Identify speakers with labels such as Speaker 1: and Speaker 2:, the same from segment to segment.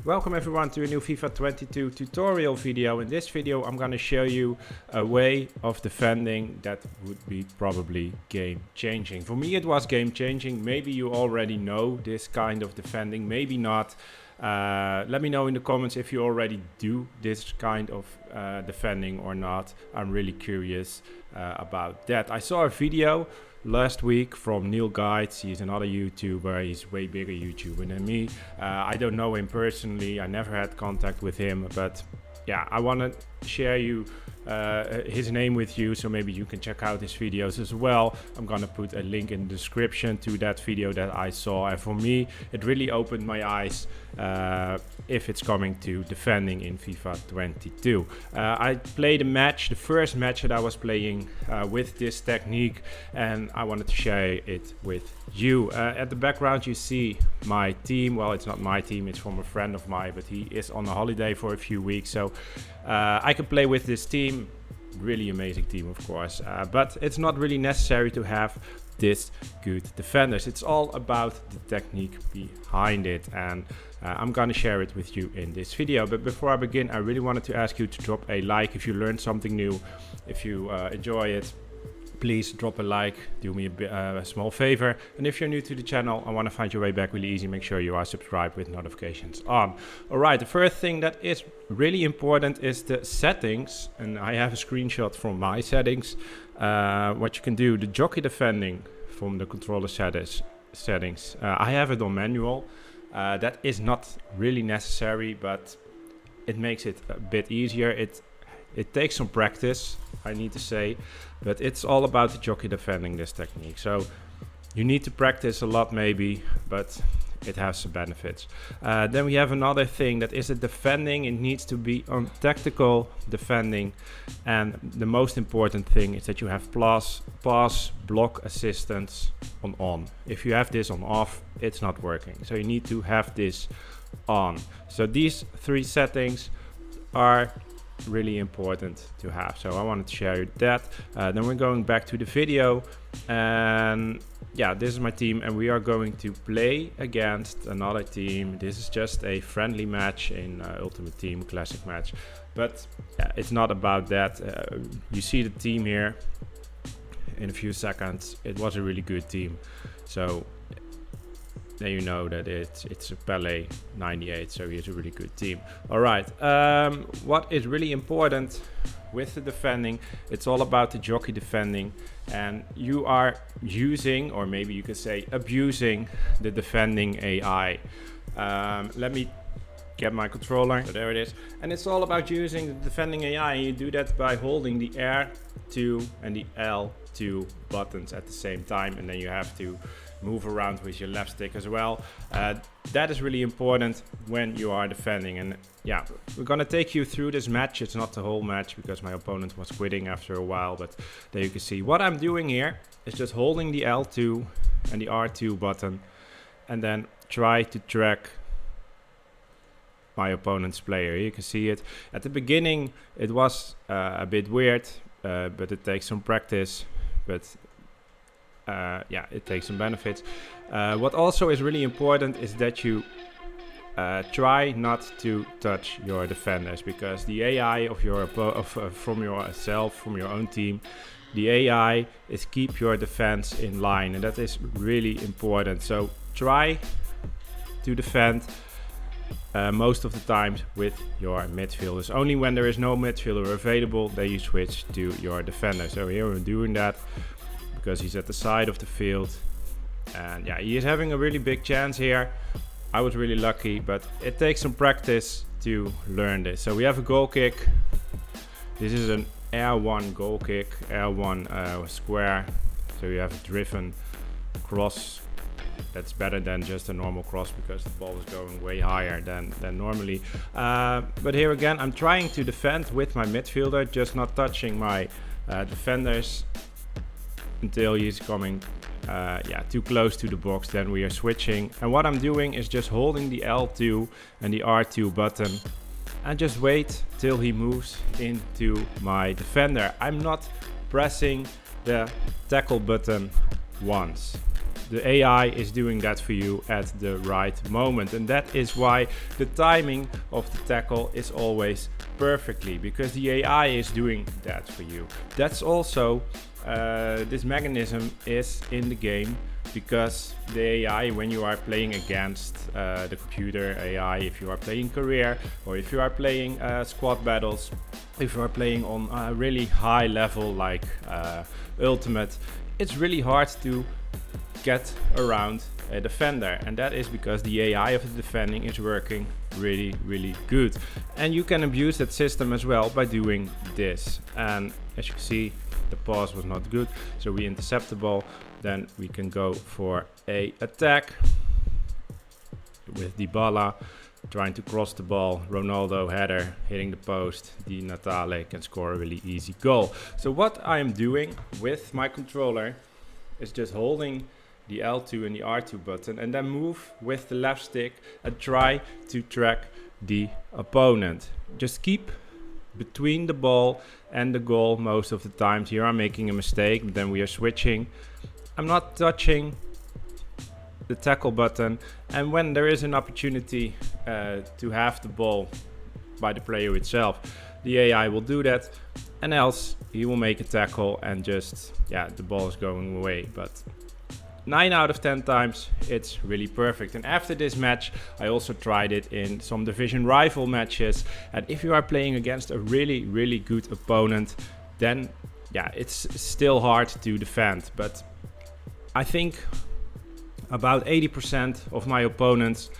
Speaker 1: Welcome everyone to a new FIFA 22 tutorial video. In this video I'm going to show you a way of defending that would be probably game changing. For me it was game changing. Maybe you already know this kind of defending, maybe not. Let me know in the comments if you already do this kind of defending or not. I'm really curious about that. I saw a video last week from Neil Guides. He's another YouTuber. He's way bigger YouTuber than me. I don't know him personally. I never had contact with him, but yeah, I want to share his name with you, so maybe you can check out his videos as well. I'm gonna put a link in the description to that video that I saw, and for me it really opened my eyes if it's coming to defending in FIFA 22. I played a match, the first match that I was playing with this technique, and I wanted to share it with you. At the background you see my team. Well, it's not my team, it's from a friend of mine, but he is on a holiday for a few weeks, so I can play with this team. Really amazing team, of course, but it's not really necessary to have this good defenders. It's all about the technique behind it, and I'm gonna share it with you in this video. But before I begin, I really wanted to ask you to drop a like if you learned something new. If you enjoy it, please drop a like, do me a small favor. And if you're new to the channel, I want to find your way back really easy. Make sure you are subscribed with notifications on. Alright, the first thing that is really important is the settings. And I have a screenshot from my settings. What you can do, the jockey defending from the controller settings. I have it on manual. That is not really necessary, but it makes it a bit easier. It takes some practice, I need to say, but it's all about the jockey defending this technique. So you need to practice a lot maybe, but it has some benefits. Then we have another thing that is the defending. It needs to be on tactical defending, and the most important thing is that you have pass, block, assistance on. If you have this on off, it's not working. So you need to have this on. So these three settings are really important to have, so I wanted to share that. Then we're going back to the video, and yeah, this is my team, and we are going to play against another team. This is just a friendly match in Ultimate Team Classic match, but yeah, it's not about that. You see the team here in a few seconds. It was a really good team, so then you know that it's a Pele 98, so he has a really good team. Alright, what is really important with the defending, it's all about the jockey defending, and you are using, or maybe you could say abusing, the defending AI. Let me get my controller, so there it is, and it's all about using the defending AI, and you do that by holding the R2 and the L2 buttons at the same time, and then you have to move around with your left stick as well. That is really important when you are defending. And yeah, we're gonna take you through this match. It's not the whole match because my opponent was quitting after a while, but there you can see what I'm doing here is just holding the L2 and the R2 button, and then try to track my opponent's player. You can see it at the beginning. It was a bit weird, but it takes some practice. But yeah, it takes some benefits. What also is really important is that you try not to touch your defenders, because the AI of your from yourself, from your own team, the AI is keep your defense in line, and that is really important. So try to defend most of the times with your midfielders. Only when there is no midfielder available, then you switch to your defender. So here we're doing that because he's at the side of the field, and yeah, he is having a really big chance here. I was really lucky, but it takes some practice to learn this. So we have a goal kick. This is an R1 goal kick, R1 square. So you have a driven cross. That's better than just a normal cross because the ball is going way higher than normally. But here again, I'm trying to defend with my midfielder, just not touching my defenders until he's coming too close to the box. Then we are switching, and what I'm doing is just holding the L2 and the R2 button and just wait till he moves into my defender. I'm not pressing the tackle button once. the AI is doing that for you at the right moment. And that is why the timing of the tackle is always perfectly, because the AI is doing that for you. That's also, this mechanism is in the game because the AI, when you are playing against the computer AI, if you are playing career or if you are playing squad battles, if you are playing on a really high level like ultimate, it's really hard to get around a defender, and that is because the AI of the defending is working really good. And you can abuse that system as well by doing this. And as you can see, the pass was not good, so we intercept the ball. Then we can go for a attack with Dybala trying to cross the ball. Ronaldo header hitting the post. Di Natale can score a really easy goal. So what I am doing with my controller is just holding the L2 and the R2 button and then move with the left stick and try to track the opponent. Just keep between the ball and the goal most of the times. Here I'm making a mistake, but then we are switching. I'm not touching the tackle button, and when there is an opportunity to have the ball by the player itself, the AI will do that, and else he will make a tackle and just, yeah, the ball is going away. But 9 out of 10 times it's really perfect. And after this match I also tried it in some division rival matches, and if you are playing against a really good opponent, then yeah, it's still hard to defend. But I think about 80% of my opponents,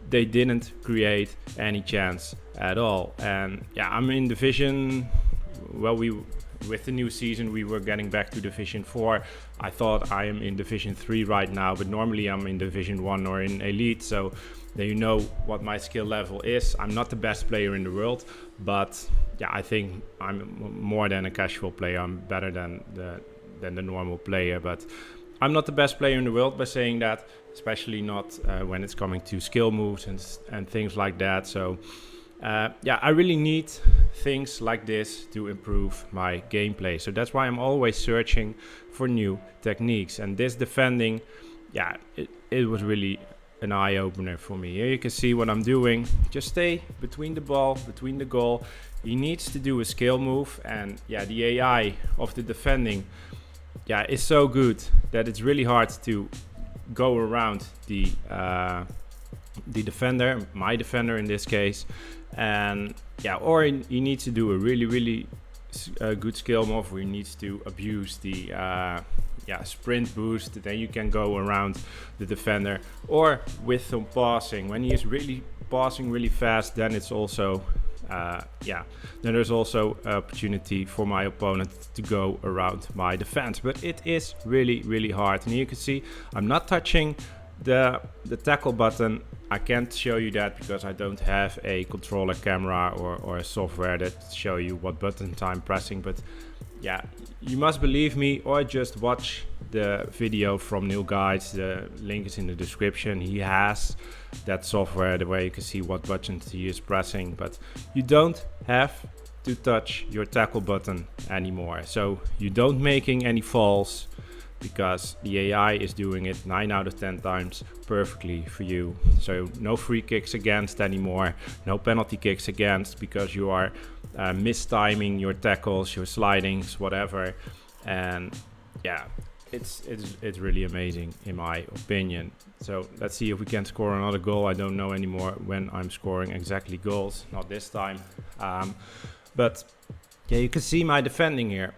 Speaker 1: they didn't create any chance at all. And yeah, I'm in division, well, with the new season we were getting back to division 4. I thought I am in division 3 right now, but normally I'm in division 1 or in elite, so then you know what my skill level is. I'm not the best player in the world, but yeah, I think I'm more than a casual player. I'm better than the normal player, but I'm not the best player in the world by saying that, especially not when it's coming to skill moves and things like that. So yeah, I really need things like this to improve my gameplay. So that's why I'm always searching for new techniques. And this defending, yeah, it was really an eye-opener for me. Here you can see what I'm doing. Just stay between the ball, between the goal. He needs to do a skill move, and yeah, the AI of the defending, yeah, is so good that it's really hard to go around the defender, my defender in this case. And yeah, or he needs to do a really good skill move where he needs to abuse the sprint boost, then you can go around the defender. Or with some passing, when he is really passing really fast, then it's also then there's also opportunity for my opponent to go around my defense. But it is really hard. And here you can see I'm not touching the tackle button. I can't show you that because I don't have a controller camera or a software that show you what buttons I'm pressing. But yeah, you must believe me or just watch the video from Neil Guides. The link is in the description. He has that software where you can see what buttons he is pressing, but you don't have to touch your tackle button anymore. So you don't making any falls, because the AI is doing it 9 out of 10 times perfectly for you. So no free kicks against anymore, no penalty kicks against, because you are mistiming your tackles, your slidings, whatever. And yeah, it's really amazing in my opinion. So let's see if we can score another goal. I don't know anymore when I'm scoring exactly goals, not this time. But yeah, you can see my defending here.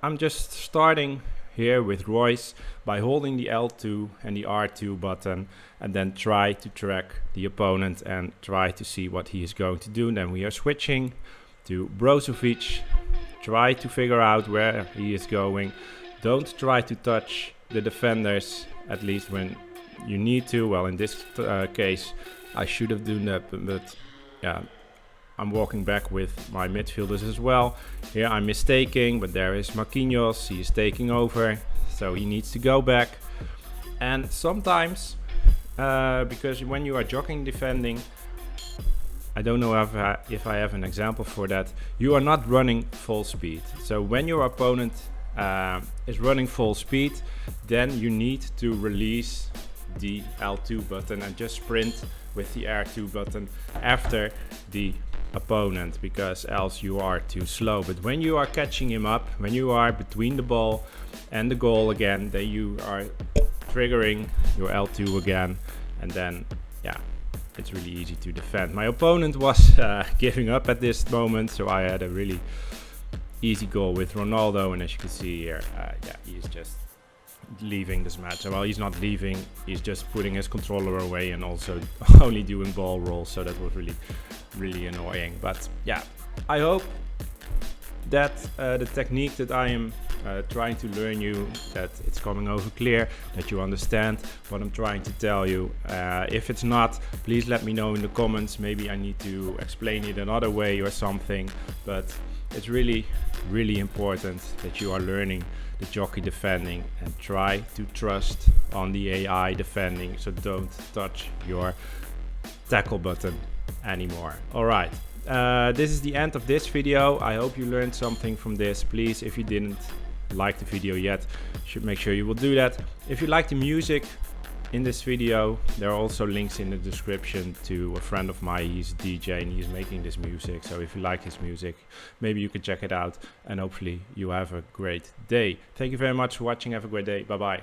Speaker 1: I'm just starting here with Royce by holding the L2 and the R2 button, and then try to track the opponent and try to see what he is going to do. And then we are switching to Brozovic, try to figure out where he is going. Don't try to touch the defenders, at least when you need to. Well, in this case I should have done that, but yeah, I'm walking back with my midfielders as well. Here I'm mistaking, but there is Marquinhos. He is taking over, so he needs to go back. And sometimes, because when you are jogging defending, I don't know if I have an example for that, you are not running full speed. So when your opponent is running full speed, then you need to release the L2 button and just sprint with the R2 button after the opponent, because else you are too slow. But when you are catching him up, when you are between the ball and the goal again, then you are triggering your L2 again, and then yeah, it's really easy to defend. My opponent was giving up at this moment, so I had a really easy goal with Ronaldo, and as you can see here, yeah, he's just leaving this match. Well, he's not leaving, he's just putting his controller away and also only doing ball rolls, so that was really annoying. But yeah, I hope that the technique that I am trying to learn you, that it's coming over clear, that you understand what I'm trying to tell you. If it's not, please let me know in the comments. Maybe I need to explain it another way or something, but it's really important that you are learning the jockey defending and try to trust on the AI defending, so don't touch your tackle button anymore. Alright, this is the end of this video. I hope you learned something from this. Please, if you didn't like the video yet, should make sure you will do that. If you like the music in this video, there are also links in the description to a friend of mine. He's a DJ and he's making this music, so if you like his music, maybe you can check it out, and hopefully you have a great day. Thank you very much for watching. Have a great day. Bye bye.